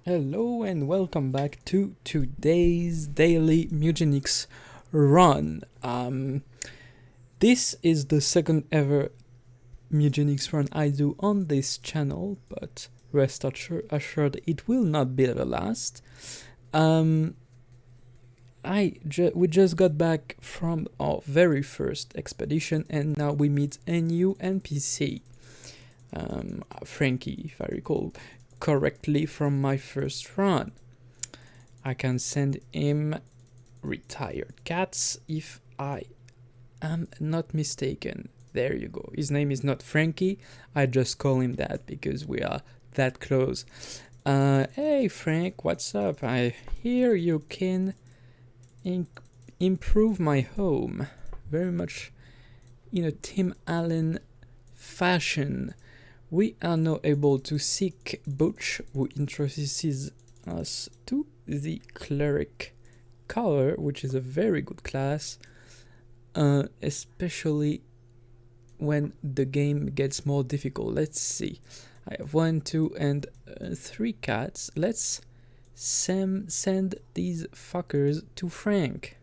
Hello and welcome back to today's daily Mewgenics run. This is the second ever Mewgenics run I do on this channel, but rest assured it will not be the last. We just got back from our very first expedition and now we meet a new NPC. Frankie, if I recall correctly from my first run. I can send him retired cats if I am not mistaken. There you go. His name is not Frankie. I just call him that because we are that close. Hey Frank, what's up? I hear you can improve my home. Very much in a Tim Allen fashion. We are now able to seek Butch, who introduces us to the cleric color, which is a very good class, especially when the game gets more difficult. Let's see. I have 1, 2, and 3 cats. Let's send these fuckers to Frank.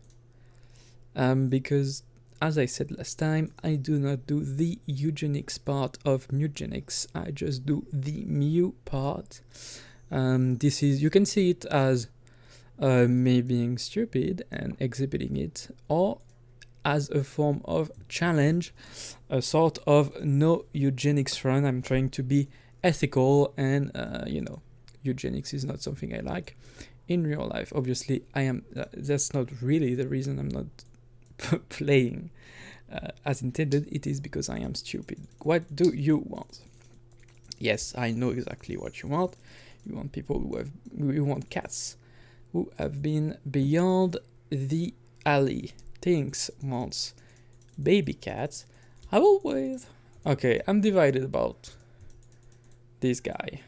Because as I said last time, I do not do the eugenics part of Mewgenics. I just do the Mew part. This is, you can see it as me being stupid and exhibiting it, or as a form of challenge, a sort of no eugenics run. I'm trying to be ethical and, eugenics is not something I like in real life. Obviously, I am. That's not really the reason I'm not playing as intended. It is because I am stupid. What do you want? Yes, I know exactly what you want. You want people you want cats who have been beyond the alley. Thinks wants baby cats. I will wait. Okay, I'm divided about this guy.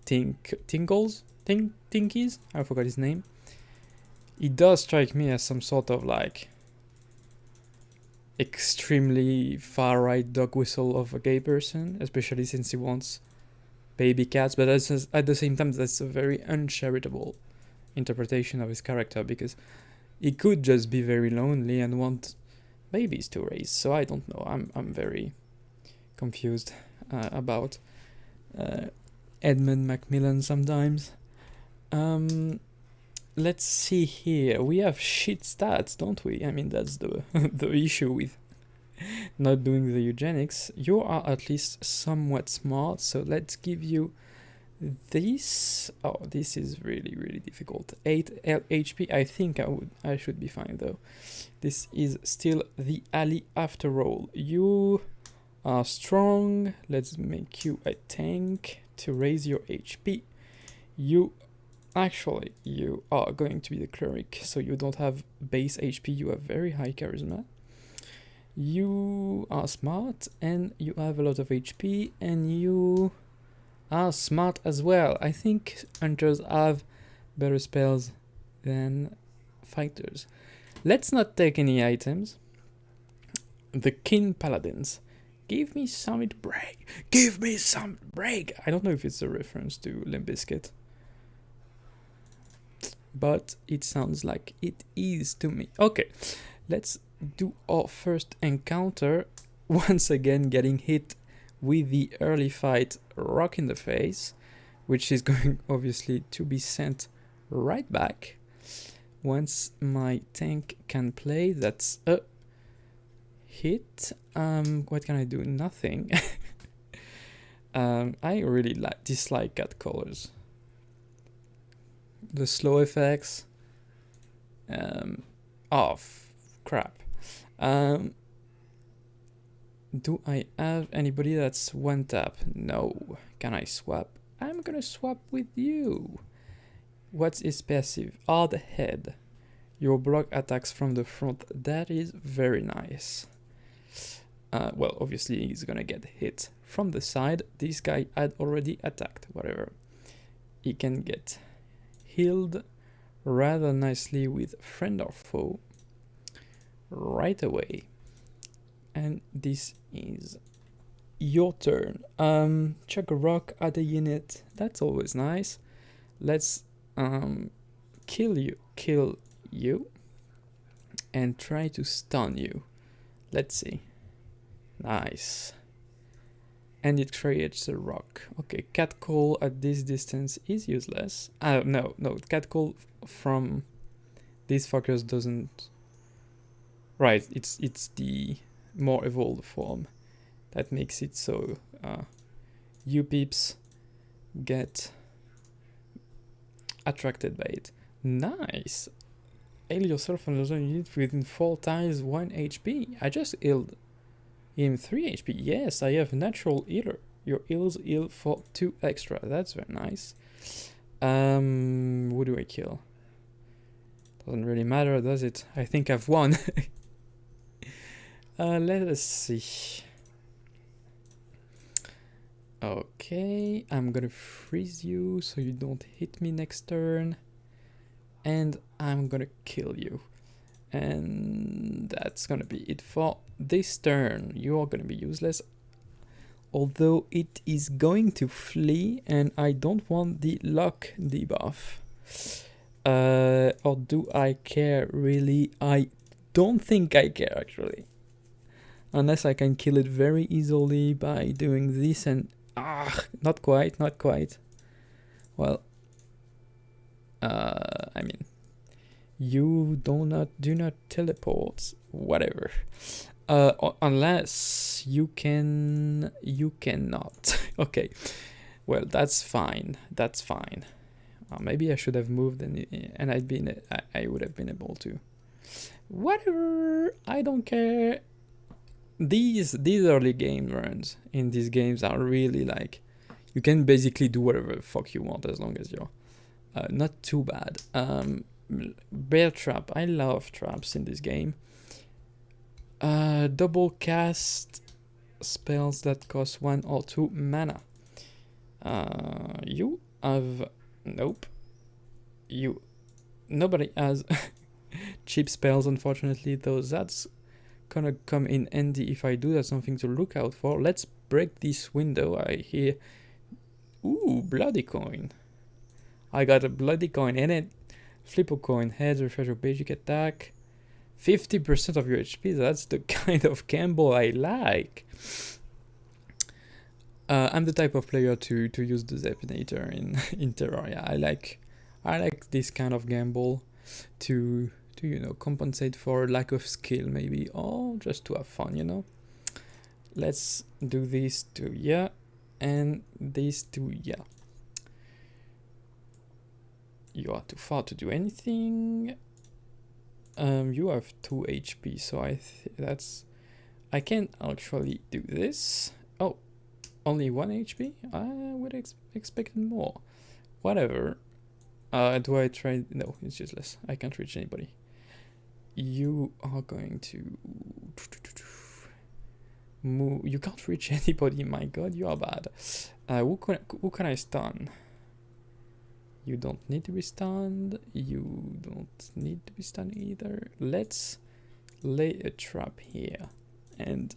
Tinkies? I forgot his name. He does strike me as some sort of like extremely far-right dog whistle of a gay person, especially since he wants baby cats, but at the same time that's a very uncharitable interpretation of his character, because he could just be very lonely and want babies to raise. So I don't know, I'm very confused about Edmund Macmillan sometimes. Let's see here. We have shit stats, don't we? I mean, that's the the issue with not doing the eugenics. You are at least somewhat smart, so let's give you this. Oh, this is really difficult. 8 HP. I think I should be fine though. This is still the alley after all. You are strong. Let's make you a tank to raise your HP. You are going to be the cleric, so you don't have base HP, you have very high charisma. You are smart, and you have a lot of HP, and you are smart as well. I think hunters have better spells than fighters. Let's not take any items. The kin paladins. Give me some break. Give me some break. I don't know if it's a reference to Limp Bizkit, but it sounds like it is to me. Okay, let's do our first encounter. Once again, getting hit with the early fight rock in the face, which is going obviously to be sent right back. Once my tank can play, that's a hit. What can I do? Nothing. I really dislike cat colors. The slow effects. Crap. Do I have anybody that's one tap? No. Can I swap? I'm gonna swap with you. What's his passive? Hard head. Your block attacks from the front. That is very nice. Well, obviously he's gonna get hit from the side. This guy had already attacked. Whatever. He can get healed rather nicely with friend or foe right away. And this is your turn. Chuck a rock at a unit. That's always nice. Let's kill you, and try to stun you. Let's see. Nice. And it creates a rock. Okay, catcall at this distance is useless. No, catcall from this focus doesn't. Right, it's the more evolved form that makes it so you peeps get attracted by it. Nice. Heal yourself and another unit within 4 times 1 HP. I just healed him 3 HP. Yes, I have natural healer. Your heals heal for 2 extra. That's very nice. Who do I kill? Doesn't really matter, does it? I think I've won. Let us see. Okay, I'm gonna freeze you so you don't hit me next turn. And I'm gonna kill you. And that's gonna be it for this turn. You are gonna be useless. Although it is going to flee, and I don't want the luck debuff. Or do I care really? I don't think I care actually. Unless I can kill it very easily by doing this and... not quite. Well, I mean, you do not teleport, whatever. Unless you cannot. Okay, well, that's fine. Maybe I should have moved and I would have been able to. Whatever, I don't care. These early game runs in these games are really like, you can basically do whatever the fuck you want as long as you're not too bad. Bear trap, I love traps in this game. Double cast spells that cost 1 or 2 mana. You have... Nope. Nobody has cheap spells, unfortunately, though that's gonna come in handy if I do. That's something to look out for. Let's break this window. I hear... Ooh, bloody coin. I got a bloody coin in it. Flip a coin, heads, refresh your basic attack. 50% of your HP, that's the kind of gamble I like. I'm the type of player to use the Zepinator in Terraria. I like this kind of gamble to compensate for lack of skill maybe, or just to have fun, Let's do this to ya, and this to ya. You are too far to do anything. You have 2 HP, so I can actually do this. Oh, only 1 HP? I would expect more. Whatever. Do I try? No, it's useless. I can't reach anybody. You are going to move. You can't reach anybody. My God, you are bad. Who can I stun? You don't need to be stunned. You don't need to be stunned either. Let's lay a trap here, and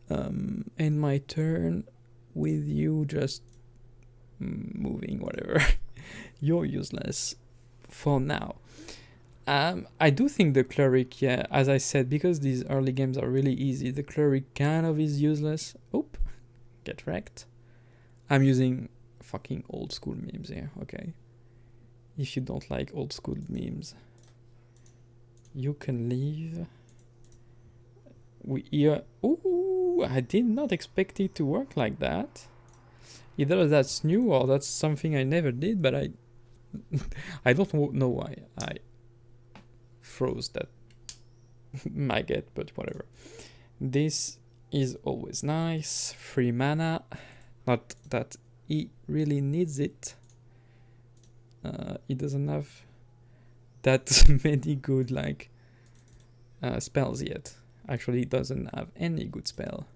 end my turn with you just moving whatever. You're useless for now. I do think the cleric, yeah, as I said, because these early games are really easy, the cleric kind of is useless. Oop, get wrecked. I'm using fucking old school memes here, okay? If you don't like old school memes, you can leave. Ooh, I did not expect it to work like that. Either that's new or that's something I never did, but I don't know why I froze that maggot, but whatever. This is always nice. 3 mana. Not that he really needs it. He doesn't have that many good spells yet. Actually, he doesn't have any good spell.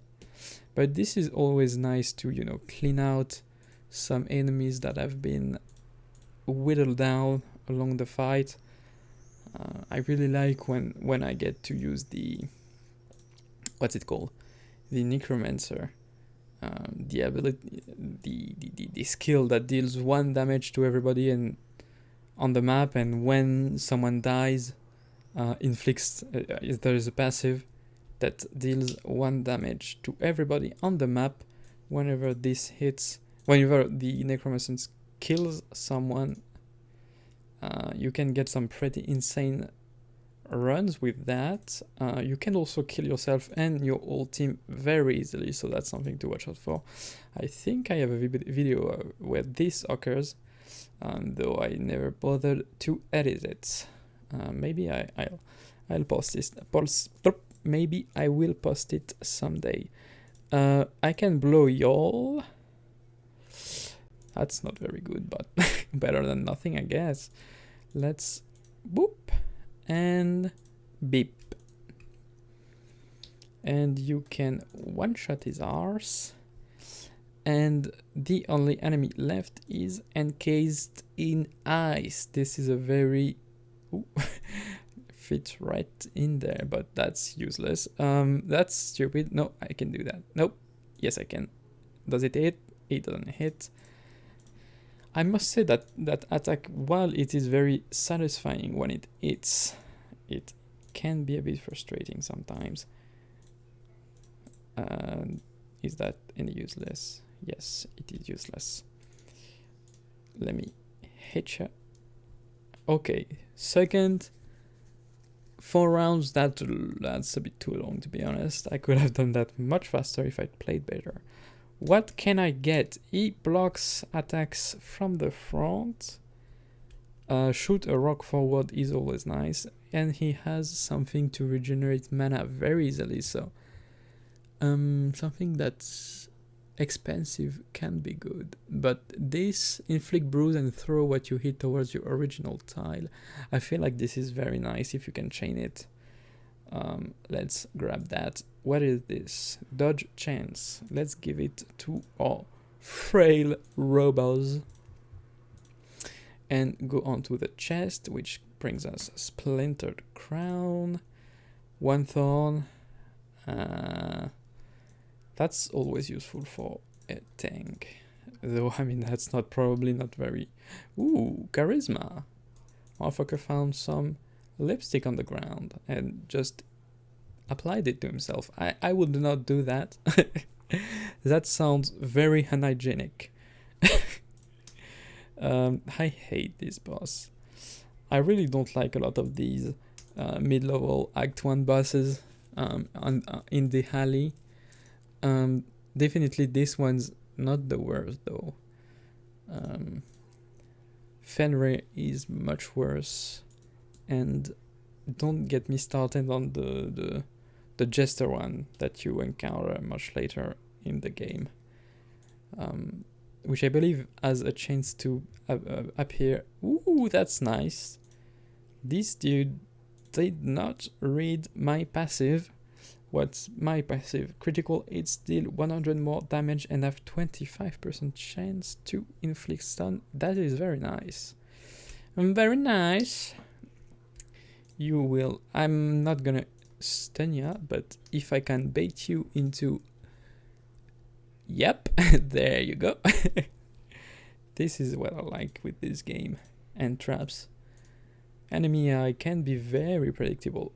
But this is always nice to, clean out some enemies that have been whittled down along the fight. I really like when I get to use the... What's it called? The Necromancer. the ability, the skill that deals 1 damage to everybody and on the map, and when someone dies, inflicts. There is a passive that deals 1 damage to everybody on the map. Whenever this hits, whenever the necromancers kills someone, you can get some pretty insane runs with that. You can also kill yourself and your whole team very easily, so that's something to watch out for. I think I have a video where this occurs, though I never bothered to edit it. Maybe I'll post this. Maybe I will post it someday. I can blow y'all. That's not very good, but better than nothing, I guess. Let's boop and beep. And you can one-shot his arse. And the only enemy left is encased in ice. This is a very... fit right in there, but that's useless. That's stupid. No, I can do that. Nope. Yes, I can. Does it hit? It doesn't hit. I must say that that attack, while it is very satisfying when it hits, it can be a bit frustrating sometimes. Is that any useless? Yes, it is useless. Let me hit you. Okay, second 4 rounds, that's a bit too long, to be honest. I could have done that much faster if I'd played better. What can I get? He blocks attacks from the front. Shoot a rock forward is always nice. And he has something to regenerate mana very easily, so something that's expensive can be good. But this inflict bruise and throw what you hit towards your original tile, I feel like this is very nice if you can chain it. Let's grab that. What is this? Dodge chance. Let's give it to our frail robots and go on to the chest, which brings us a splintered crown, 1 thorn. That's always useful for a tank, though. I mean, that's probably not very... Ooh, charisma. Motherfucker found some lipstick on the ground and just applied it to himself. I would not do that. That sounds very unhygienic. I hate this boss. I really don't like a lot of these mid-level Act 1 bosses in the alley. Definitely this one's not the worst though. Fenrir is much worse, and don't get me started on the jester one that you encounter much later in the game, which I believe has a chance to appear. Ooh, that's nice. This dude did not read my passive. What's my passive? Critical hits deal 100 more damage and have 25% chance to inflict stun. That is very nice. Very nice. You will... I'm not gonna stun ya, but if I can bait you into... Yep, there you go. This is what I like with this game. And traps. Enemy AI can be very predictable.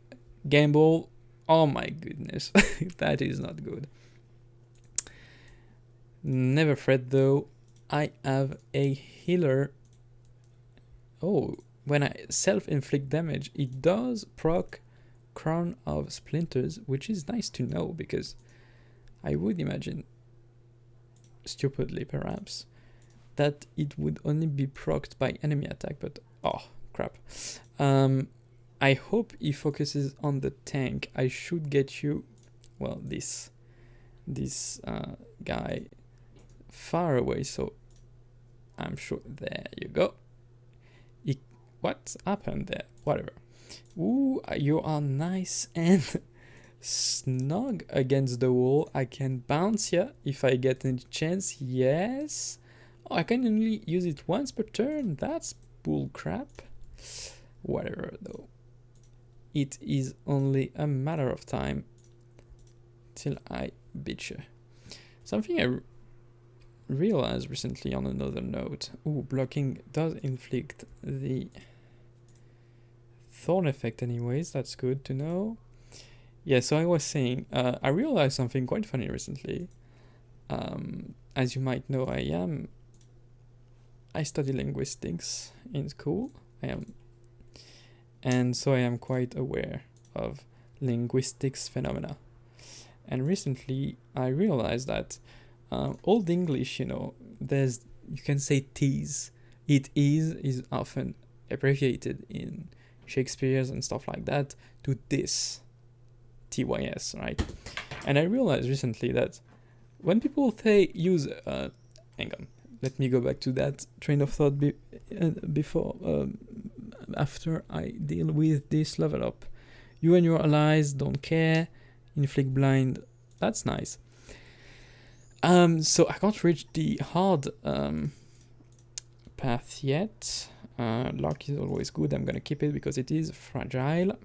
Gamble... Oh my goodness, that is not good. Never fret though, I have a healer. Oh, when I self-inflict damage, it does proc Crown of Splinters, which is nice to know, because I would imagine, stupidly perhaps, that it would only be procced by enemy attack, but oh crap. I hope he focuses on the tank. I should get you, well, this guy far away, so I'm sure. There you go. What happened there? Whatever. Ooh, you are nice and snug against the wall. I can bounce ya if I get any chance. Yes. Oh, I can only use it once per turn. That's bull crap. Whatever though. It is only a matter of time till I beat you. Something I realized recently on another note. Ooh, blocking does inflict the thorn effect anyways, that's good to know. Yeah, so I was saying, I realized something quite funny recently. As you might know, I study linguistics in school. And so I am quite aware of linguistics phenomena. And recently I realized that Old English, you can say "tis." It is often abbreviated in Shakespeare's and stuff like that to this, TYS, right? And I realized recently that when people use, hang on, let me go back to that train of thought after I deal with this level up. You and your allies don't care, inflict blind, that's nice. So I can't reach the hard path yet. Luck is always good, I'm gonna keep it because it is fragile.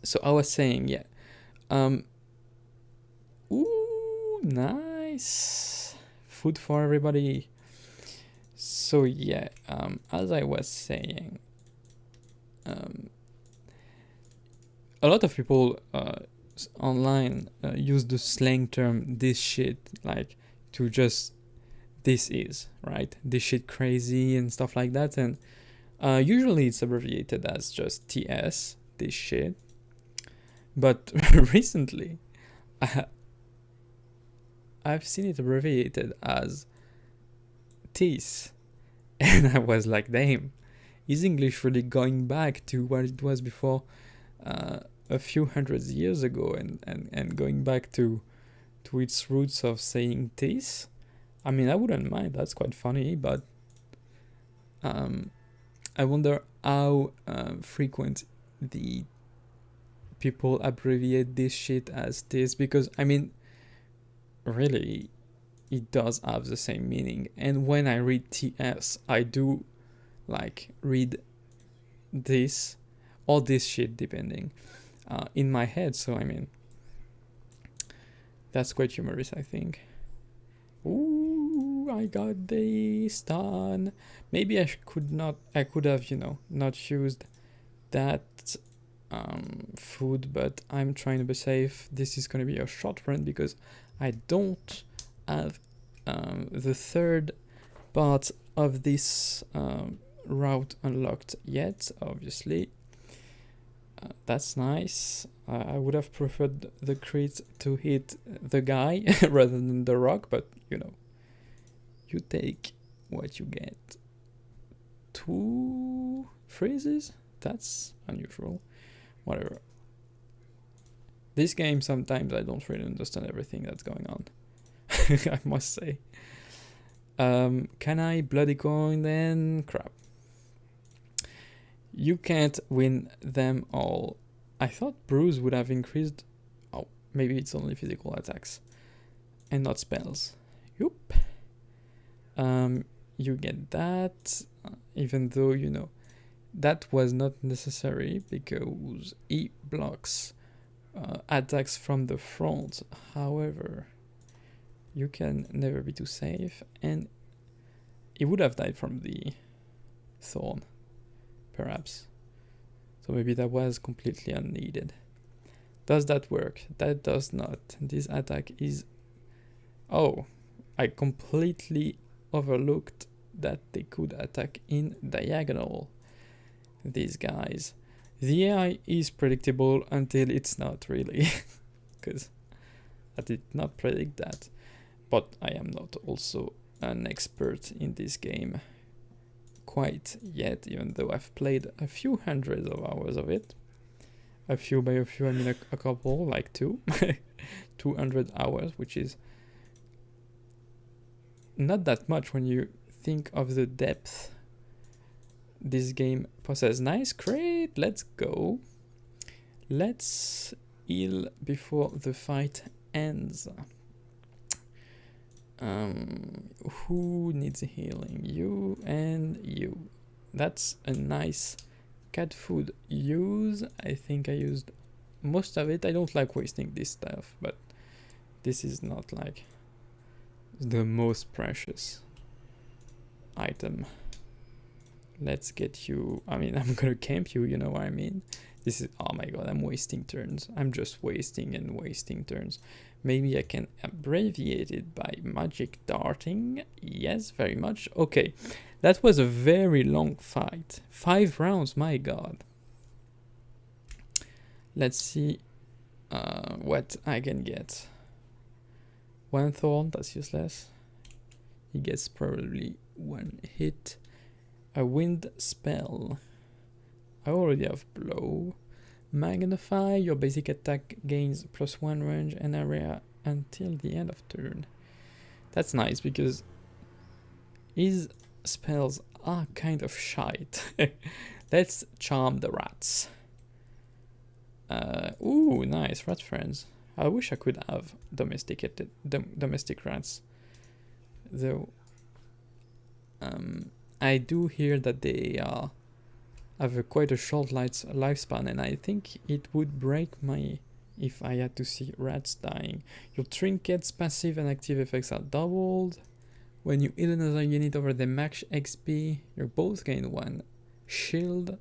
So I was saying, yeah. Ooh, nice. Food for everybody. So yeah, as I was saying, a lot of people online use the slang term "this shit" like to just this is, right? This shit crazy and stuff like that, and usually it's abbreviated as just TS, this shit. But recently, I've seen it abbreviated as TIS, and I was like, damn, is English really going back to what it was before a few hundreds years ago, and going back to its roots of saying TIS? I mean, I wouldn't mind, that's quite funny, but I wonder how frequent the people abbreviate this shit as this, because I mean, really, it does have the same meaning. And when I read TS, I do like read this or this shit, depending, in my head. So I mean, that's quite humorous, I think. Ooh, I got this done. Maybe I could have, not used that food, but I'm trying to be safe. This is going to be a short run because I don't have the third part of this route unlocked yet, obviously. That's nice. I would have preferred the crit to hit the guy rather than the rock, but you take what you get. 2 freezes? That's unusual. Whatever. This game, sometimes I don't really understand everything that's going on. I must say. Can I bloody coin then? Crap. You can't win them all. I thought bruise would have increased. Oh, maybe it's only physical attacks and not spells. Yup. You get that, even though that was not necessary because he blocks attacks from the front. However, you can never be too safe, and he would have died from the thorn, perhaps. So maybe that was completely unneeded. Does that work? That does not. This attack is... Oh, I completely overlooked that they could attack in diagonal. These guys. The AI is predictable until it's not, really. Because I did not predict that. But I am not also an expert in this game quite yet, even though I've played a few hundreds of hours of it. A few, by a few I mean a couple, like 2. 200 hours, which is not that much when you think of the depth this game possesses. Nice, great, let's go. Let's heal before the fight ends. Who needs healing? You and you. That's a nice cat food use. I think I used most of it. I don't like wasting this stuff, but this is not like the most precious item. Let's get you. I mean, I'm gonna camp you, you know what I mean? This is, oh my god, I'm wasting turns. I'm just wasting and wasting turns. Maybe I can abbreviate it by magic darting. Yes, very much. Okay, that was a very long fight. 5 rounds, my god. Let's see what I can get. 1 thorn, that's useless. He gets probably 1 hit. A wind spell. I already have blow. Magnify. Your basic attack gains +1 range and area until the end of turn. That's nice because his spells are kind of shite. Let's charm the rats. Ooh, nice, rat friends. I wish I could have domesticated domestic rats, though. I do hear that they have quite a short lifespan, and I think it would break my if I had to see rats dying. Your trinkets, passive and active effects are doubled. When you heal another unit over the max XP, you both gain 1 shield,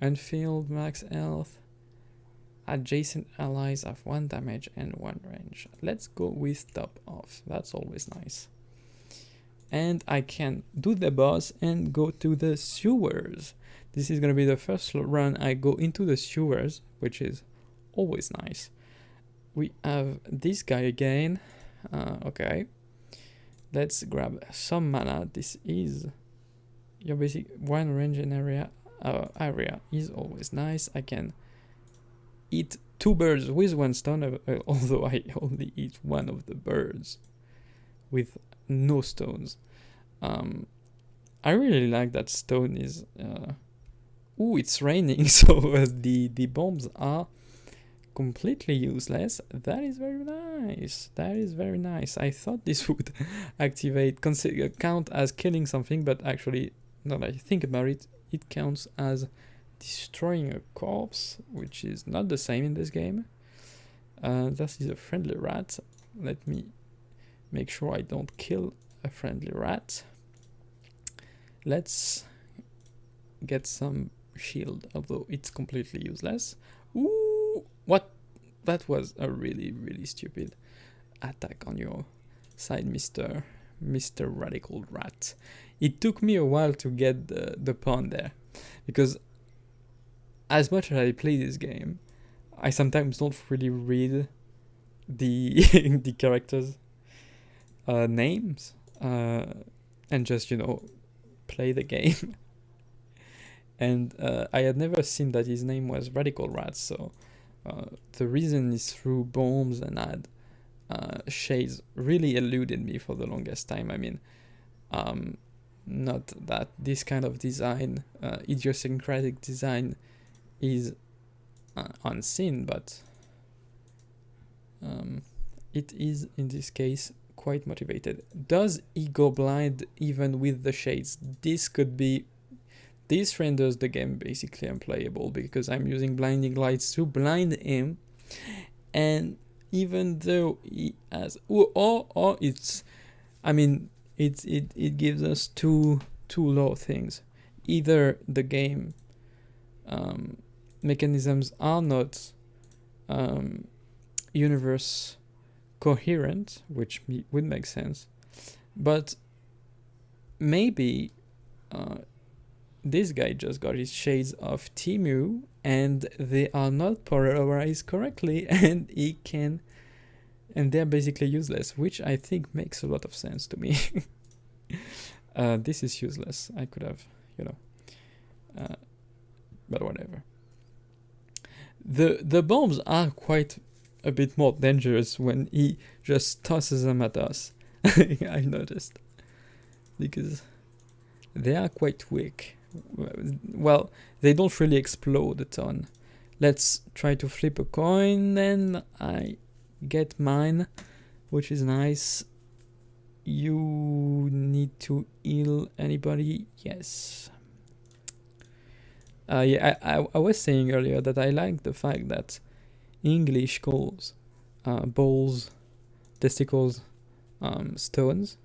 unfilled max health. Adjacent allies have 1 damage and 1 range. Let's go with top off. That's always nice. And I can do the boss and go to the sewers. This is gonna be the first run I go into the sewers, which is always nice. We have this guy again. Okay. Let's grab some mana. This is your basic 1 range and area. Area is always nice. I can eat 2 birds with 1 stone, although I only eat 1 of the birds with no stones. I really like that stone is ooh, it's raining, so the bombs are completely useless. That is very nice. That is very nice. I thought this would activate, count as killing something, but actually, now that I think about it, it counts as destroying a corpse, which is not the same in this game. This is a friendly rat. Let me make sure I don't kill a friendly rat. Let's get some shield, although it's completely useless. Ooh, what? That was a really, really stupid attack on your side, Mr. Radical Rat. It took me a while to get the pawn there, because as much as I play this game, I sometimes don't really read the the characters' names and just, you know, play the game. And I had never seen that his name was Radical Rat, so the reason is through bombs and ad shades really eluded me for the longest time. I mean, not that this kind of design, idiosyncratic design, is unseen, but it is in this case quite motivated. Does he go blind even with the shades? This renders the game basically unplayable, because I'm using blinding lights to blind him, and even though he has it's, I mean, it gives us two low things. Either the game mechanisms are not universe coherent, which would make sense, but maybe this guy just got his shades of Timu and they are not polarized correctly, and they're basically useless, which I think makes a lot of sense to me. This is useless. I could have, you know, but whatever. The bombs are quite a bit more dangerous when he just tosses them at us. I noticed, because they are quite weak. Well, they don't really explode a ton. Let's try to flip a coin, then I get mine, which is nice. You need to heal anybody? Yes. Yeah, I was saying earlier that I like the fact that English calls balls, testicles, stones,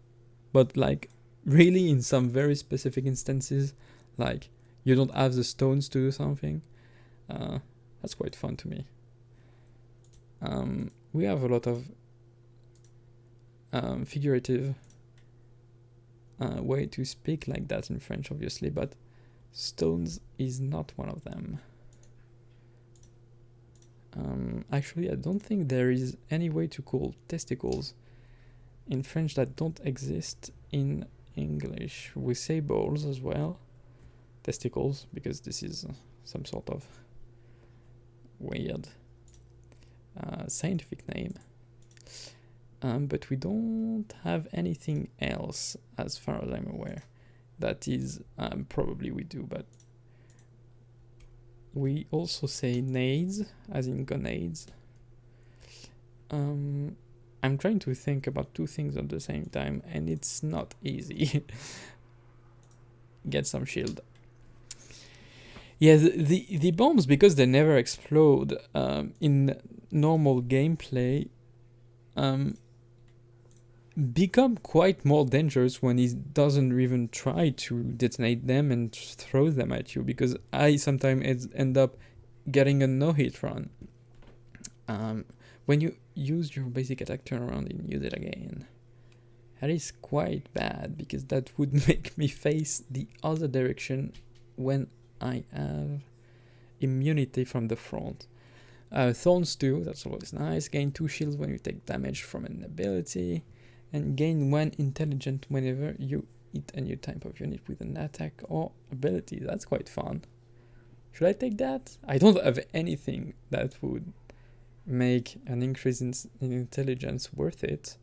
but like really in some very specific instances, like you don't have the stones to do something. That's quite fun to me. We have a lot of figurative way to speak like that in French, obviously, but stones is not one of them. Actually, I don't think there is any way to call testicles in French that don't exist in English. We say balls as well, testicles, because this is some sort of weird scientific name. But we don't have anything else as far as I'm aware. That is, probably we do, but we also say nades, as in grenades. I'm trying to think about two things at the same time, and it's not easy. Get some shield. Yeah, the bombs, because they never explode in normal gameplay, become quite more dangerous when he doesn't even try to detonate them and throw them at you, because I sometimes end up getting a no-hit run. When you use your basic attack turnaround and use it again, that is quite bad, because that would make me face the other direction when I have immunity from the front. Thorns too, that's always nice. Gain 2 shields when you take damage from an ability, and gain 1 intelligence whenever you hit a new type of unit with an attack or ability. That's quite fun. Should I take that? I don't have anything that would make an increase in intelligence worth it,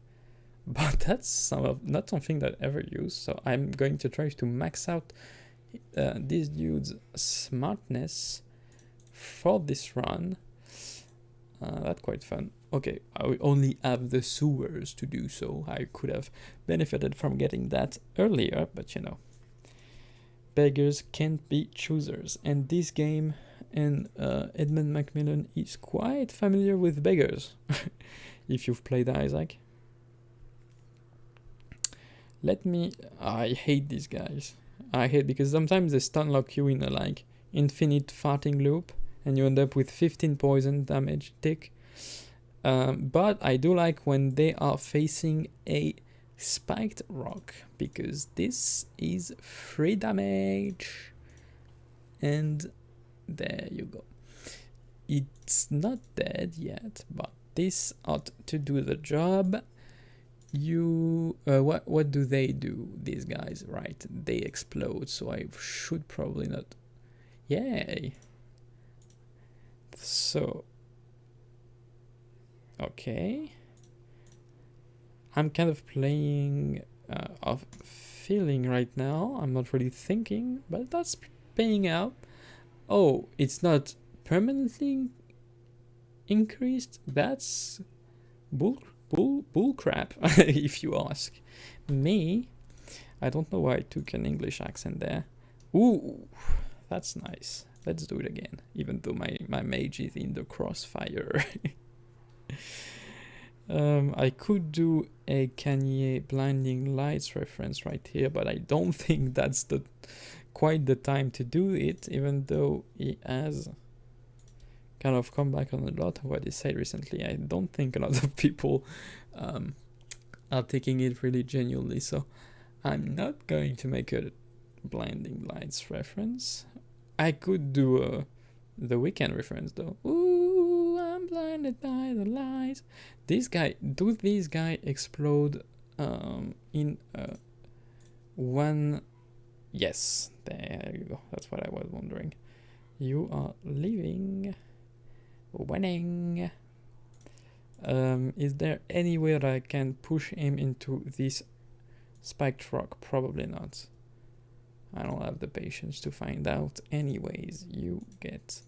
but that's not something that I ever use, so I'm going to try to max out this dude's smartness for this run. That's quite fun. Okay, I only have the sewers to do so. I could have benefited from getting that earlier, but you know, beggars can't be choosers. And this game, and Edmund Macmillan is quite familiar with beggars, if you've played Isaac. I hate these guys. I hate, because sometimes they stun lock you in a like infinite farting loop, and you end up with 15 poison damage tick. But I do like when they are facing a spiked rock, because this is free damage. And there you go. It's not dead yet, but this ought to do the job. What do they do, these guys? Right, they explode, so I should probably not. Yay. So okay, I'm kind of playing off feeling right now. I'm not really thinking, but that's paying out. Oh, it's not permanently increased? That's bull crap, if you ask me. I don't know why I took an English accent there. Ooh, that's nice. Let's do it again, even though my mage is in the crossfire. I could do a Kyih Blinding Lights reference right here, but I don't think that's quite the time to do it, even though he has kind of come back on a lot of what he said recently. I don't think a lot of people are taking it really genuinely, so I'm not going to make a Blinding Lights reference. I could do the Weekend reference though. Ooh, I'm blinded by the lights. These guys explode in one. Yes, there you go. That's what I was wondering. You are leaving. Winning. Is there any way that I can push him into this spiked rock? Probably not. I don't have the patience to find out. Anyways, you get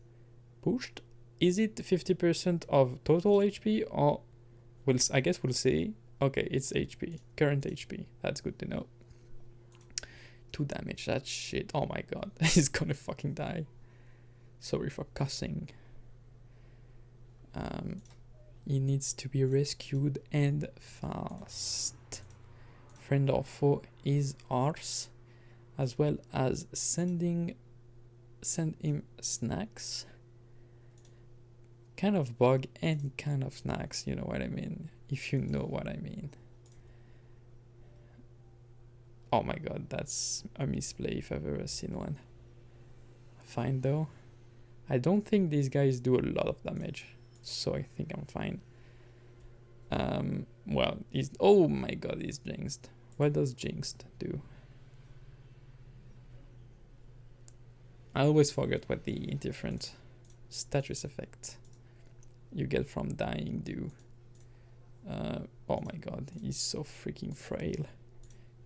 pushed. Is it 50% of total HP, or I guess we'll see. Okay, it's HP, current HP. That's good to know. 2 damage. That's shit. Oh my god, he's gonna fucking die. Sorry for cussing. He needs to be rescued and fast. Friend or foe is ours, as well as send him snacks. Kind of bug and kind of snacks, you know what I mean? If you know what I mean. Oh my god, that's a misplay if I've ever seen one. Fine though. I don't think these guys do a lot of damage, so I think I'm fine. Well, he's... Oh my god, he's jinxed. What does jinxed do? I always forget what the different status effect you get from dying do. Oh my god, he's so freaking frail.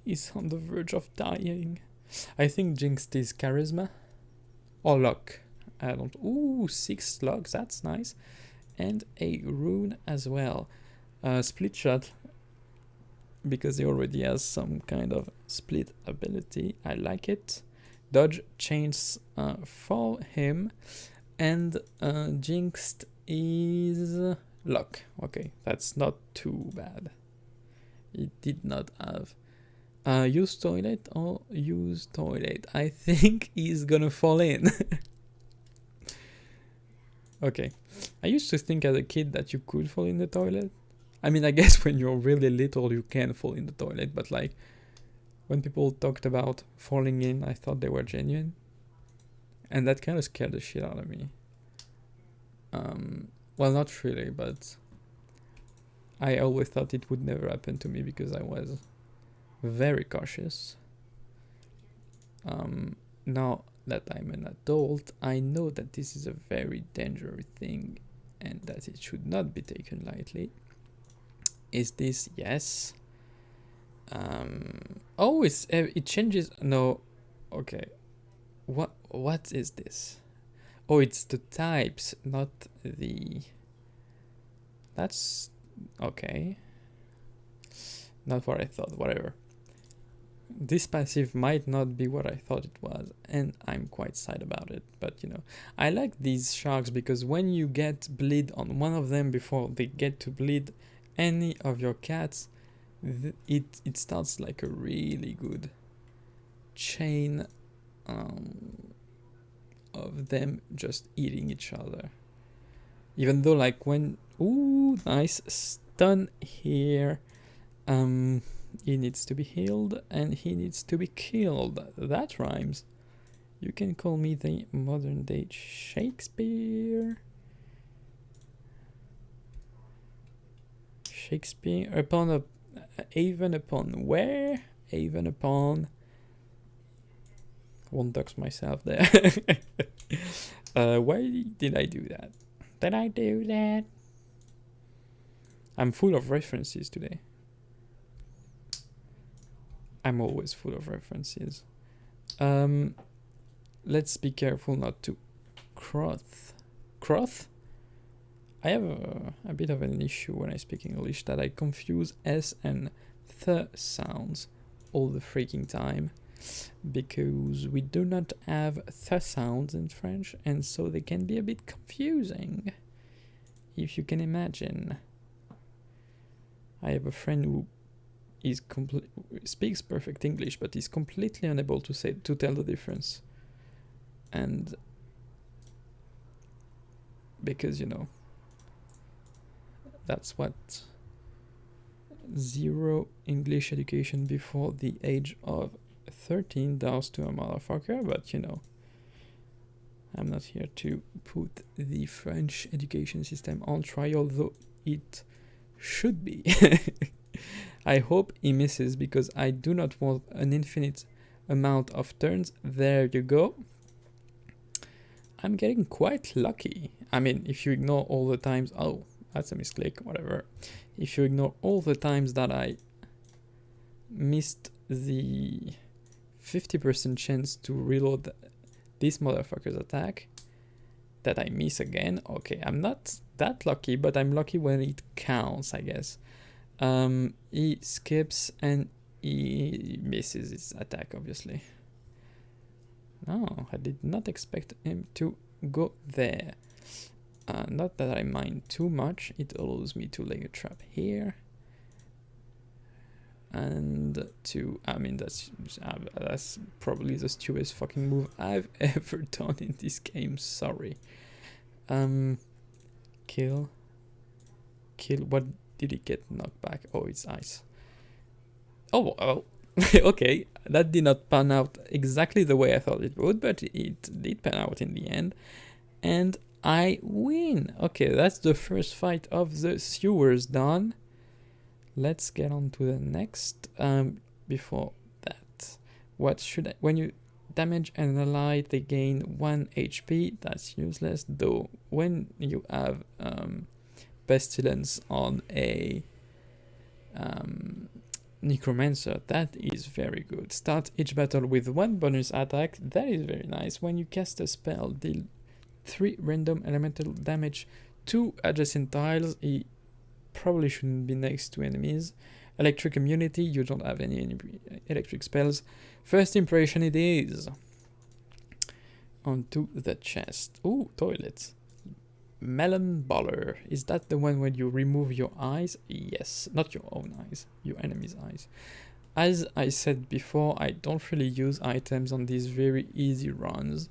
He's on the verge of dying. I think jinxed is charisma or luck. I don't... Ooh, 6 slugs, that's nice. And a rune as well. Split shot, because he already has some kind of split ability. I like it. Dodge chains for him. And jinxed is luck. Okay, that's not too bad. He did not have... use toilet or use toilet. I think he's gonna fall in. Okay. I used to think as a kid that you could fall in the toilet. I mean, I guess when you're really little you can fall in the toilet, but like when people talked about falling in, I thought they were genuine. And that kind of scared the shit out of me. Well, not really, but I always thought it would never happen to me because I was very cautious. Now that I'm an adult, I know that this is a very dangerous thing and that it should not be taken lightly. Is this? Yes. Oh, it changes. No. Okay. What is this? Oh, it's the types, not the... That's... Okay. Not what I thought, whatever. This passive might not be what I thought it was, and I'm quite sad about it, but you know. I like these sharks because when you get bleed on one of them before they get to bleed any of your cats, it starts like a really good chain of them just eating each other. Even though like when... Ooh, nice stun here. He needs to be healed and he needs to be killed. That rhymes. You can call me the modern day Shakespeare. Shakespeare upon a... Even upon where? Even upon... Won't dox myself there. Why did I do that? Did I do that? I'm full of references today. I'm always full of references. Let's be careful not to croth. Croth? I have a bit of an issue when I speak English that I confuse S and th sounds all the freaking time because we do not have th sounds in French, and so they can be a bit confusing, if you can imagine. I have a friend who is speaks perfect English, but is completely unable to tell the difference. And because, you know, that's what zero English education before the age of 13 does to a motherfucker, but you know, I'm not here to put the French education system on trial, though it should be. I hope he misses because I do not want an infinite amount of turns. There you go. I'm getting quite lucky. I mean, if you ignore all the times... Oh, that's a misclick, whatever. If you ignore all the times that I missed the 50% chance to reload this motherfucker's attack, that I miss again. Okay, I'm not that lucky, but I'm lucky when it counts, I guess. He skips and he misses his attack, obviously. No, I did not expect him to go there. Not that I mind too much. It allows me to lay a trap here. And to, I mean, that's probably the stupidest fucking move I've ever done in this game. Sorry. Kill. What did he get knocked back? Oh, it's ice. Oh, well. Okay, that did not pan out exactly the way I thought it would, but it did pan out in the end. And I win. Okay, that's the first fight of the sewers done. Let's get on to the next. Before that, what should I... When you damage an ally, they gain 1 HP. That's useless, though. When you have pestilence on a necromancer, that is very good. Start each battle with 1 bonus attack. That is very nice. When you cast a spell, deal 3 random elemental damage to adjacent tiles. He probably shouldn't be next to enemies. Electric immunity, you don't have any electric spells. First impression it is. Onto the chest. Ooh, toilets. Melon baller. Is that the one where you remove your eyes? Yes, not your own eyes, your enemy's eyes. As I said before, I don't really use items on these very easy runs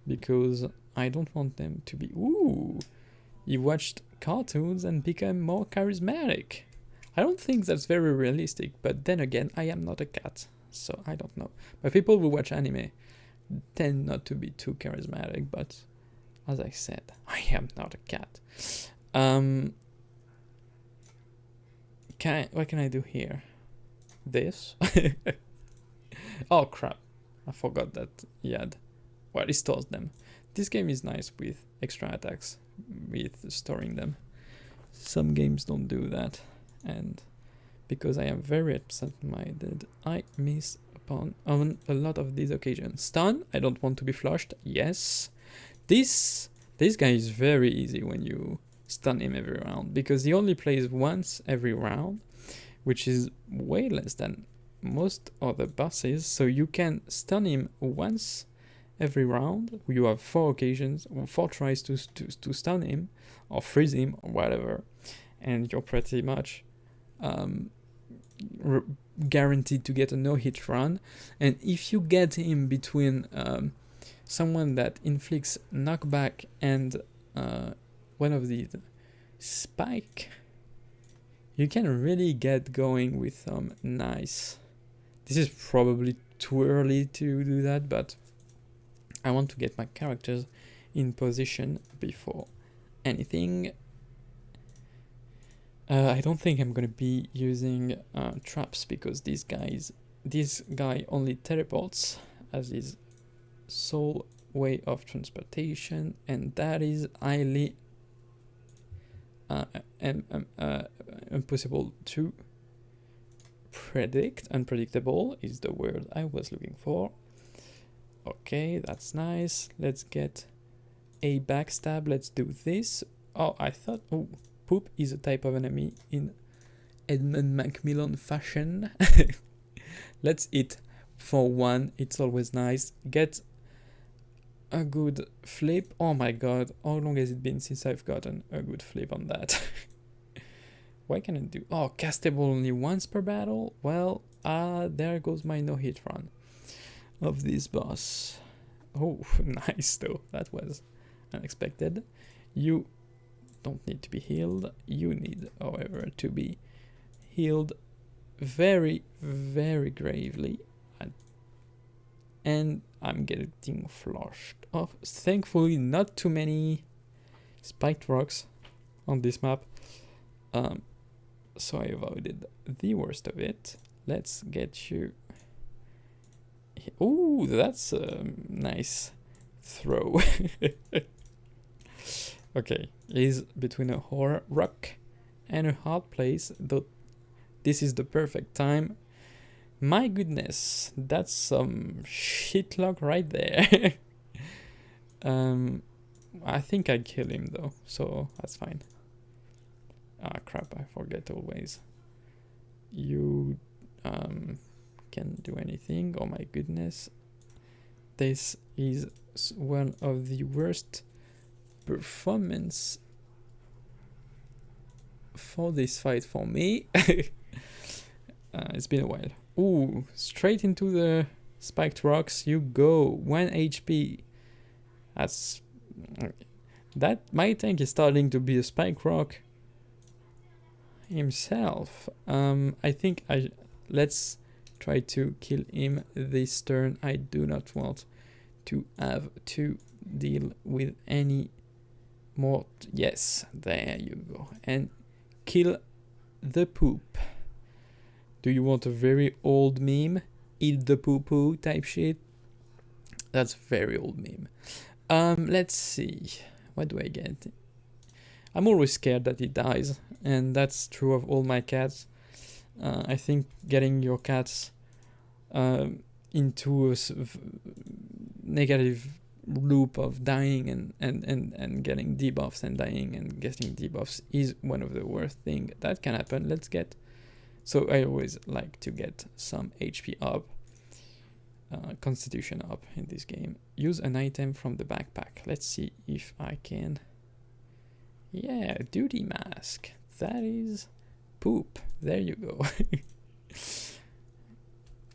because I don't want them to be... Ooh, you watched cartoons and become more charismatic. I don't think that's very realistic, but then again, I am not a cat, so I don't know. But people who watch anime tend not to be too charismatic, but as I said, I am not a cat. What can I do here? This? Oh crap, I forgot that he had... Well, he stores them. This game is nice with extra attacks, with storing them. Some games don't do that, and because I am very absent-minded, I miss on a lot of these occasions. Stun, I don't want to be flushed, yes. This guy is very easy when you stun him every round, because he only plays once every round, which is way less than most other bosses, so you can stun him once every round. You have 4 occasions, 4 tries to stun him, or freeze him, or whatever, and you're pretty much guaranteed to get a no-hit run. And if you get him between someone that inflicts knockback and one of the spike, you can really get going with some nice... This is probably too early to do that, but I want to get my characters in position before anything. I don't think I'm gonna be using traps because this guy only teleports as his sole way of transportation, and that is highly impossible to predict. Unpredictable is the word I was looking for. Okay, that's nice. Let's get a backstab. Let's do this. Oh, I thought... Oh, poop is a type of enemy in Edmund Macmillan fashion. Let's eat for 1. It's always nice. Get a good flip. Oh my god, how long has it been since I've gotten a good flip on that? What can I do? Oh, castable only once per battle? Well, there goes my no-hit run of this boss. Oh, nice though. That was unexpected. You don't need to be healed. You need, however, to be healed very, very gravely. And I'm getting flushed off. Thankfully, not too many spiked rocks on this map. So I avoided the worst of it. Let's get you... Ooh, that's a nice throw. Okay, he's between a horror rock and a hard place, though this is the perfect time. My goodness, that's some shit luck right there. I think I kill him though, so that's fine. Ah, crap, I forget always. You can do anything. Oh my goodness. This is one of the worst performance for this fight for me. It's been a while. Ooh, straight into the spiked rocks you go. 1 HP. That my tank is starting to be a spike rock himself. I think let's try to kill him this turn. I do not want to have to deal with any more. Yes, there you go. And kill the poop. Do you want a very old meme? Eat the poo poo type shit? That's a very old meme. Let's see. What do I get? I'm always scared that he dies, and that's true of all my cats. I think getting your cats into a negative loop of dying and getting debuffs and dying and getting debuffs is one of the worst things that can happen. So I always like to get some HP up, constitution up in this game. Use an item from the backpack. Let's see if I can. Yeah, duty mask. That is poop. There you go.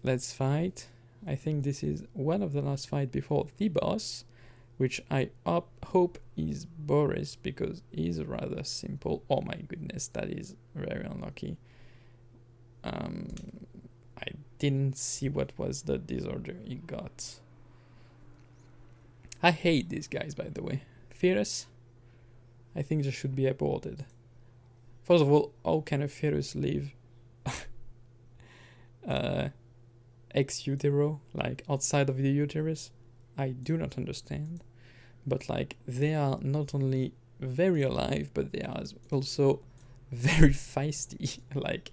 Let's fight. I think this is one of the last fight before the boss, which I hope is Boris, because he's rather simple. Oh my goodness, that is very unlucky. I didn't see what was the disorder he got. I hate these guys, by the way. Fierce, I think they should be aborted. First of all, how can a Fierce live ex utero, like outside of the uterus? I do not understand. But like, they are not only very alive, but they are also very feisty. Like,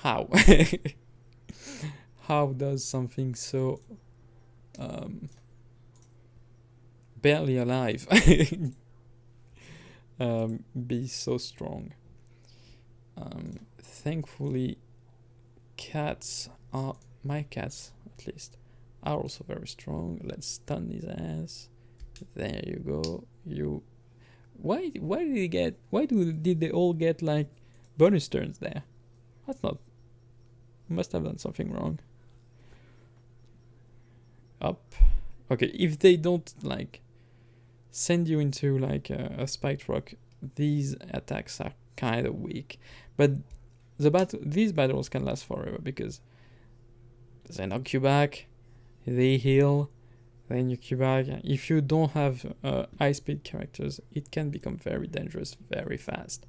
how? How does something so barely alive be so strong? Thankfully, my cats at least are also very strong. Let's stun his ass. There you go. Why did they all get like bonus turns there? That's not. Must have done something wrong. Up. Okay, if they don't like send you into like a spiked rock, these attacks are kind of weak. But these battles can last forever because they knock you back, they heal, they knock you back. If you don't have high speed characters, it can become very dangerous very fast.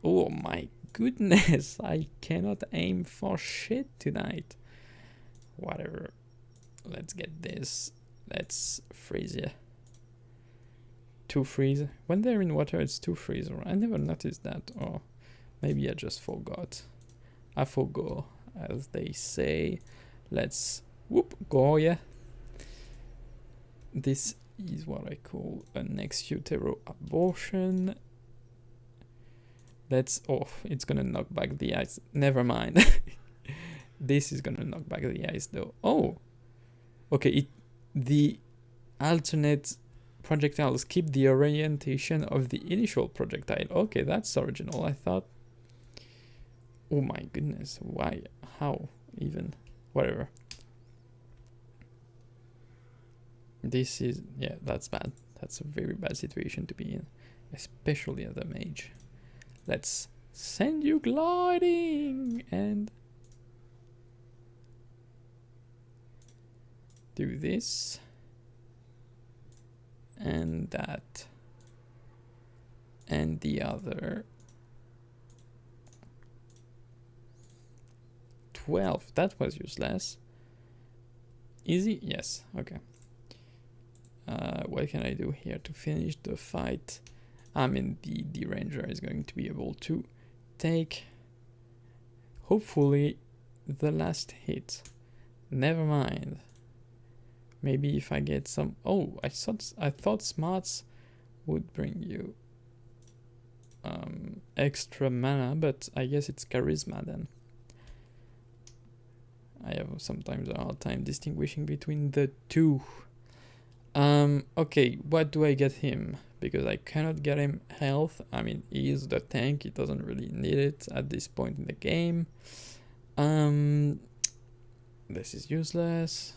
Oh my goodness, I cannot aim for shit tonight. Whatever. Let's get this. Let's freeze you. 2 freeze. When they're in water, it's 2 freeze. I never noticed that. Or maybe I just forgot. I forgot, as they say. Let's go, yeah. This is what I call an ex utero abortion. It's gonna knock back the ice. Never mind. This is gonna knock back the ice though. Oh, okay. The alternate projectiles keep the orientation of the initial projectile. Okay, that's original. I thought. Oh my goodness. Why? How? Even? Whatever. This is, yeah, that's bad. That's a very bad situation to be in, especially as a mage. Let's send you gliding and do this and that and the other. 12. That was useless. Easy? Yes. Okay. What can I do here to finish the fight? I mean, the ranger is going to be able to take, hopefully, the last hit. Never mind. Maybe if I get some. Oh, I thought smarts would bring you extra mana, but I guess it's charisma then. I have sometimes a hard time distinguishing between the two. Okay, what do I get him? Because I cannot get him health. I mean, he is the tank. He doesn't really need it at this point in the game. This is useless.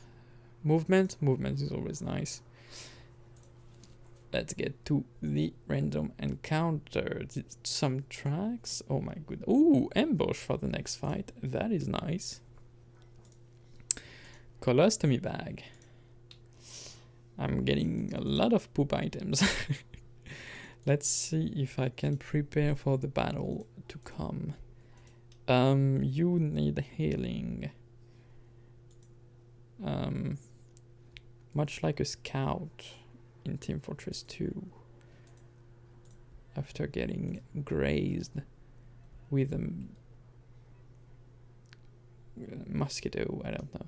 Movement is always nice. Let's get to the random encounter. Some tracks. Oh my goodness. Ooh, ambush for the next fight. That is nice. Colostomy bag. I'm getting a lot of poop items. Let's see if I can prepare for the battle to come. You need healing. Much like a scout in Team Fortress 2. After getting grazed with a mosquito, I don't know.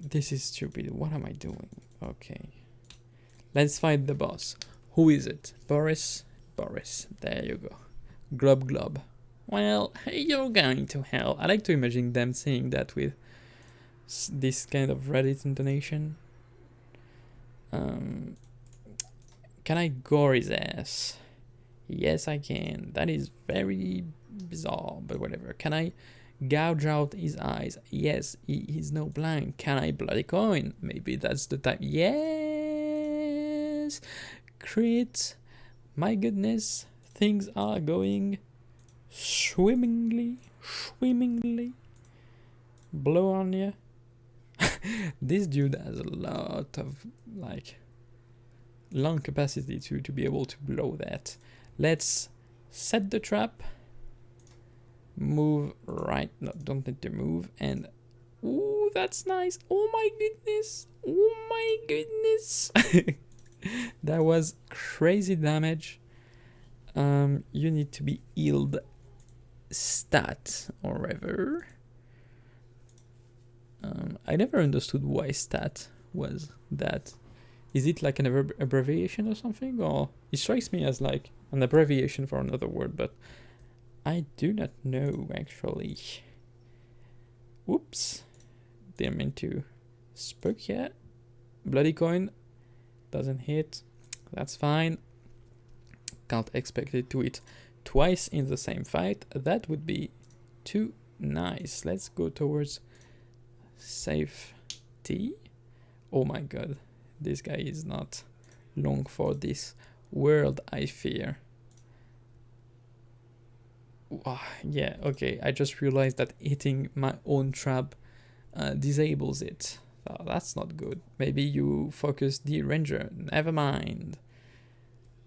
This is stupid. What am I doing? Okay. Let's fight the boss. Who is it? Boris? Boris. There you go. Glub glub. Well, you're going to hell. I like to imagine them saying that with this kind of Reddit intonation. Can I gore his ass? Yes, I can. That is very bizarre, but whatever. Can I gouge out his eyes? Yes, he's no blind. Can I bloody coin? Maybe that's the type. Yes! Crit. My goodness. Things are going swimmingly. Blow on ya. This dude has a lot of like lung capacity to be able to blow that. Let's set the trap. Move right. No, don't need to move. And ooh, that's nice. Oh my goodness. Oh my goodness. That was crazy damage. You need to be healed stat or whatever. I never understood why stat was that. Is it like an abbreviation or something? Or it strikes me as like an abbreviation for another word, but I do not know actually. Whoops. Didn't mean to spook yet. Bloody coin doesn't hit. That's fine. Can't expect it to hit twice in the same fight. That would be too nice. Let's go towards safety. Oh my god. This guy is not long for this world, I fear. Yeah, okay. I just realized that hitting my own trap disables it. Oh, that's not good. Maybe you focus the ranger. Never mind.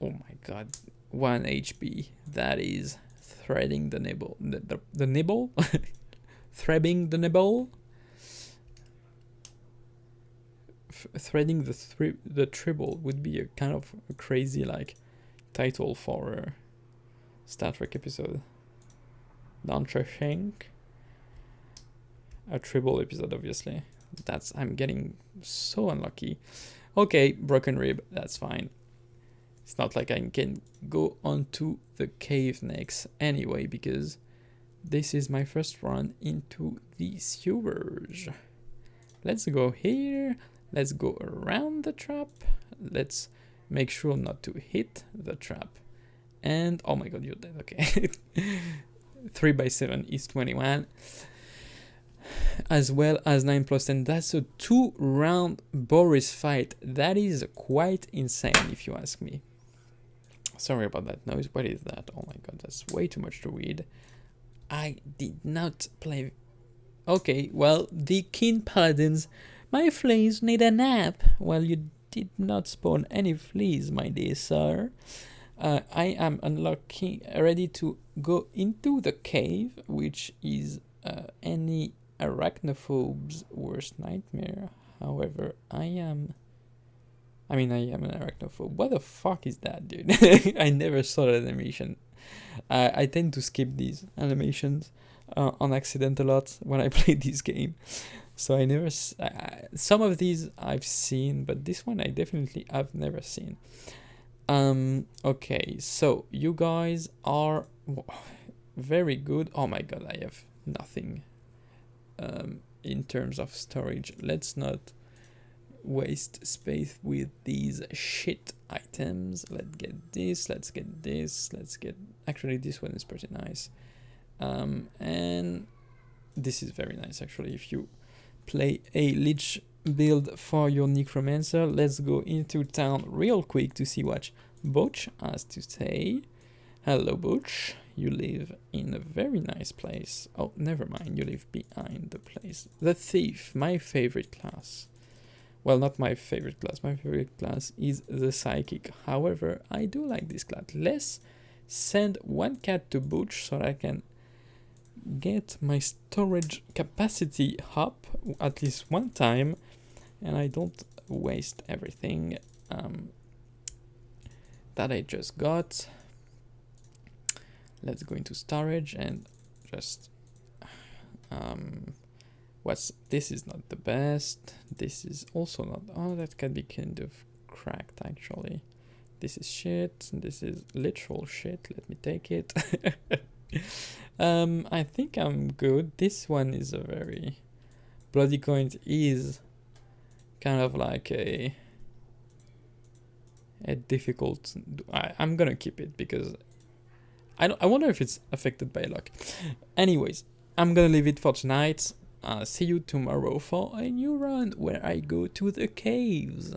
Oh my god. 1 HP. That is threading the nibble. The nibble? Threading the nibble? Threading the tribble would be a kind of a crazy like title for a Star Trek episode. Launcher Shank. A tribble episode, obviously. I'm getting so unlucky. Okay, broken rib, that's fine. It's not like I can go onto the cave next anyway, because this is my first run into the sewers. Let's go here. Let's go around the trap. Let's make sure not to hit the trap. And oh my god, you're dead. Okay. 3x7 is 21. As well as 9 plus 10. That's a 2-round Boris fight. That is quite insane if you ask me. Sorry about that noise. What is that? Oh my god, that's way too much to read. I did not play. Okay, well, the keen paladins. My fleas need a nap. Well, you did not spawn any fleas, my dear sir. I am unlocking, ready to go into the cave, which is any arachnophobe's worst nightmare. However, I am an arachnophobe. What the fuck is that, dude? I never saw that animation. I tend to skip these animations on accident a lot when I play this game. So I never, some of these I've seen, but this one I definitely have never seen. Okay, so you guys are very good. Oh my god, I have nothing in terms of storage. Let's not waste space with these shit items. Let's get this, let's get this, let's get... Actually, this one is pretty nice. And this is very nice, actually, if you play a Lich build for your Necromancer. Let's go into town real quick to see what Butch has to say. Hello, Butch. You live in a very nice place. Oh, never mind. You live behind the place. The Thief, my favorite class. Well, not my favorite class. My favorite class is the Psychic. However, I do like this class. Let's send one cat to Butch so that I can get my storage capacity up at least one time, and I don't waste everything that I just got. Let's go into storage and just this is not the best. This is also not... Oh, that can be kind of cracked, actually. This is shit. This is literal shit. Let me take it. I think I'm good. This one is a very... Bloody Coin is kind of like a difficult... I'm gonna keep it because I wonder if it's affected by luck. Anyways, I'm gonna leave it for tonight. See you tomorrow for a new run where I go to the caves.